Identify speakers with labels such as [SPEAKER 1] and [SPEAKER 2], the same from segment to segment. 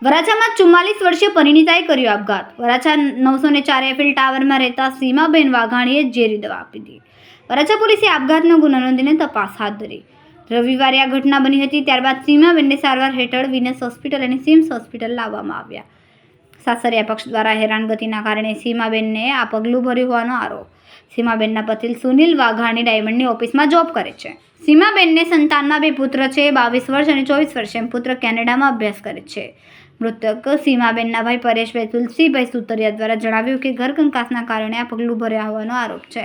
[SPEAKER 1] વરાછામાં 44 વર્ષીય પરિણીતાએ કર્યો આપઘાત. વરાછા 904 એફિલ ટાવરમાં રહેતા સીમાબેન વાઘાણીએ ઝેરી દવા આપી હતી. વરાછા પોલીસે આપઘાતનો ગુનો નોંધીને તપાસ હાથ ધરી. રવિવારે આ ઘટના બની હતી. ત્યારબાદ સીમાબેનને સારવાર હેઠળ વિનસ હોસ્પિટલ અને સિમ્સ હોસ્પિટલ લાવવામાં આવ્યા. સાસરિયા પક્ષ દ્વારા હેરાનગતિના કારણે સીમાબેનને આ પગલું ભર્યું હોવાનો આરોપ. સીમાબેનના પતિ સુનિલ વાઘાણી ડાયમંડની ઓફિસમાં જોબ કરે છે. સીમાબેનને સંતાનમાં 2 પુત્ર છે. 22 વર્ષ અને 24 વર્ષ એમ પુત્ર કેનેડામાં અભ્યાસ કરે છે. મૃતક સીમાબેનના ભાઈ પરેશભાઈ તુલસીભાઈ સુતરિયા દ્વારા જણાવ્યું કે ઘર કંકાસના કારણે આ પગલું ભર્યા હોવાનો આરોપ છે.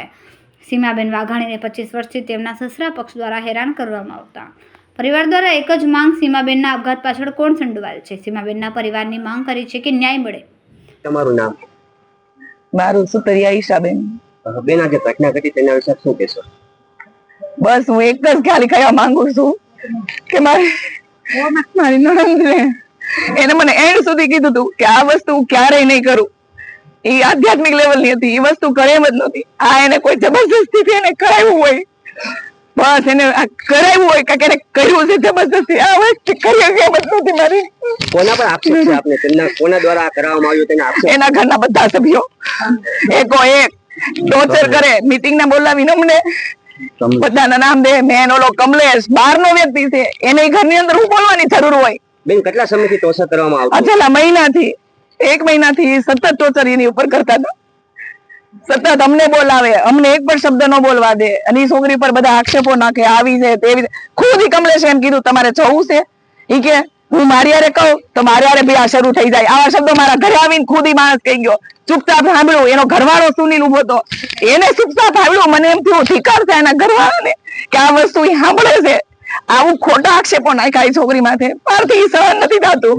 [SPEAKER 1] સીમાબેન વાઘાણીને 25 વર્ષથી તેમના સસરા પક્ષ દ્વારા હેરાન કરવામાં આવતા. પરિવાર દ્વારા એક જ માંગ, સીમાબેનના આપઘાત પાછળ કોણ સંડોવાયેલ છે? સીમાબેનના પરિવારની માંગ કરી છે કે ન્યાય મળે.
[SPEAKER 2] તમારું નામ?
[SPEAKER 3] મારું સુતરિયા ઈશાબેન.
[SPEAKER 2] બેન, આજે ઘટના ઘટી તેના વિશે શું કહેશો?
[SPEAKER 3] બસ હું એક જ ખાલી કહેવા માંગુ છું કે મારી નણંદને એને મને એન્ડ સુધી કીધું હતું કે આ વસ્તુ ક્યારેય નહીં કરું. એ આધ્યાત્મિક લેવલની હતી, એ વસ્તુ કરે એમ જ નહોતી. આ એને કોઈ જબરજસ્તીથી એને કરાવ્યું હોય, બસ એને કરાવ્યું હોય કે એને કર્યું છે જબરજસ્તી. આ વસ્તુ કરી એમ જ નહોતી મારી.
[SPEAKER 2] કોના પર આક્ષેપ છે આપને? કોના દ્વારા કરવામાં આવ્યું તેના આક્ષેપ?
[SPEAKER 3] એના ઘરના બધા સભ્યો એકો એક ટોર્ચર કરે. મીટિંગ ને બોલાવીને અમને બધાના નામ દે. મેન ઓલો કમલેશ બહારનો વ્યક્તિ છે, એને ઘરની અંદર હું બોલવાની જરૂર હોય?
[SPEAKER 2] બેન, કેટલા સમયથી ટોર્ચર કરવામાં આવતું?
[SPEAKER 3] છેલ્લા મહિનાથી, 1 મહિનાથી સતત ટોર્ચર એની ઉપર કરતા હતા. સતત અમને બોલાવે, અમને એક પણ શબ્દ ન બોલવા દે, અને એ છોકરી પર બધા આક્ષેપો નાખે, આવી છે તેવી. ખુદ ઈ કમલેશે એમ કીધું તમારે જવું છે? ઈ કે હું મારી હારે કહું તો મારી હારે બી આ શરૂ થઈ જાય. આવા શબ્દો મારા ઘરે આવીને ખુદ ઈ માણસ કહી ગયો. ચૂપચાપ સાંભળ્યું. એનો ઘરવાળો સુનિલ ઉભો હતો, એને ચૂપચાપ સાંભળ્યું. મને એમ થયું ધિકાર થાય એના ઘરવાળાને કે આ વસ્તુ ઈ સાંભળે છે. આવું ખોટા આક્ષેપો નાખ્યા ઈ છોકરી માથે. મારથી સહન નથી થતું.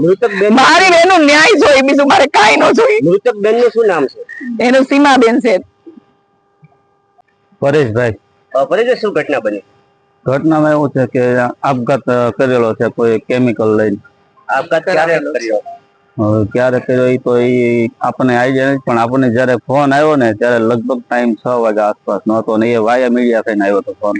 [SPEAKER 3] મારી બેનનો ન્યાય જોઈએ, બીજું મારે કાંઈ ન જોઈએ.
[SPEAKER 2] મૃતક બેન નું શું નામ છે?
[SPEAKER 3] એનું સીમાબેન છે.
[SPEAKER 4] પરેશભાઈ.
[SPEAKER 2] પરેશભાઈ, શું ઘટના બની?
[SPEAKER 4] ઘટનામાં એવું છે કે આપઘાત કરેલો છે કોઈ કેમિકલ લઈને.
[SPEAKER 2] આપઘાત ક્યારે કર્યો?
[SPEAKER 4] ક્યારે કર્યો એ તો એ આપણને આઈડિયા નથી, પણ આપણને જયારે ફોન આવ્યો ને ત્યારે લગભગ ટાઈમ 6 વાગ્યા આસપાસ નો હતો, ને એ વાયા મીડિયા થઈને આવ્યો હતો ફોન.